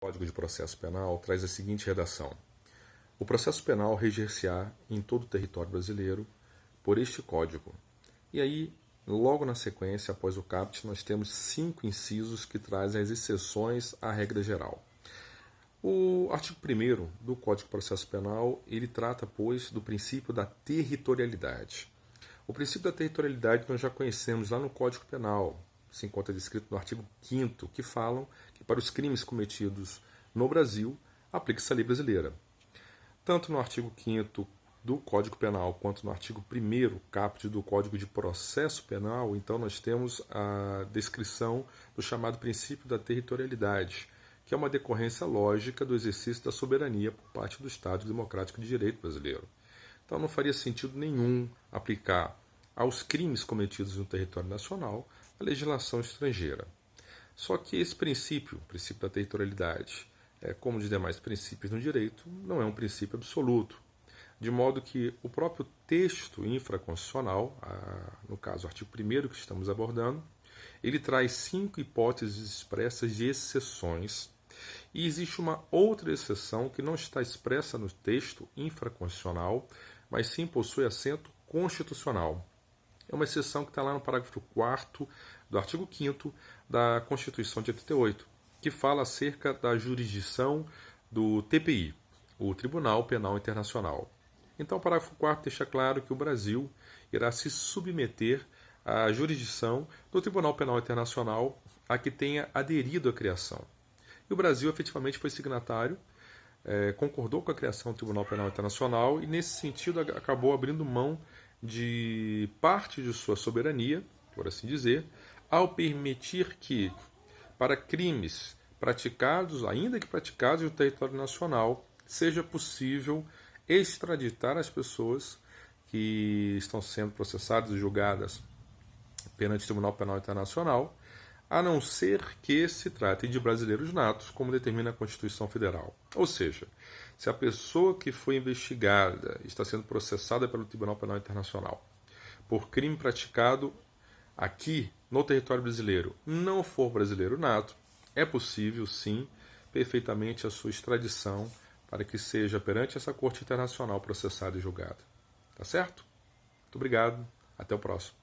Código de Processo Penal traz a seguinte redação: o processo penal reger-se-á em todo o território brasileiro por este Código. E aí, logo na sequência, após o caput, nós temos 5 incisos que trazem as exceções à regra geral. O artigo 1º do Código de Processo Penal, ele trata, pois, do princípio da territorialidade. O princípio da territorialidade nós já conhecemos lá no Código Penal, se encontra descrito no artigo 5º, que falam que para os crimes cometidos no Brasil, aplica-se a lei brasileira. Tanto no artigo 5º do Código Penal quanto no artigo 1º, caput do Código de Processo Penal, então nós temos a descrição do chamado princípio da territorialidade, que é uma decorrência lógica do exercício da soberania por parte do Estado Democrático de Direito brasileiro. Então não faria sentido nenhum aplicar aos crimes cometidos no território nacional a legislação estrangeira. Só que esse princípio, o princípio da territorialidade, como os demais princípios no direito, não é um princípio absoluto, de modo que o próprio texto infraconstitucional, no caso o artigo 1º que estamos abordando, ele traz 5 hipóteses expressas de exceções, e existe uma outra exceção que não está expressa no texto infraconstitucional, mas sim possui assento constitucional. É uma exceção que está lá no parágrafo 4º do artigo 5º da Constituição de 88, que fala acerca da jurisdição do TPI, o Tribunal Penal Internacional. Então, o parágrafo 4º deixa claro que o Brasil irá se submeter à jurisdição do Tribunal Penal Internacional a que tenha aderido à criação. E o Brasil efetivamente foi signatário, concordou com a criação do Tribunal Penal Internacional e, nesse sentido, acabou abrindo mão de parte de sua soberania, por assim dizer, ao permitir que, para crimes praticados, ainda que praticados no território nacional, seja possível extraditar as pessoas que estão sendo processadas e julgadas perante o Tribunal Penal Internacional, a não ser que se trate de brasileiros natos, como determina a Constituição Federal. Ou seja, se a pessoa que foi investigada está sendo processada pelo Tribunal Penal Internacional por crime praticado aqui no território brasileiro não for brasileiro nato, é possível, sim, perfeitamente a sua extradição para que seja perante essa Corte Internacional processada e julgada. Tá certo? Muito obrigado. Até o próximo.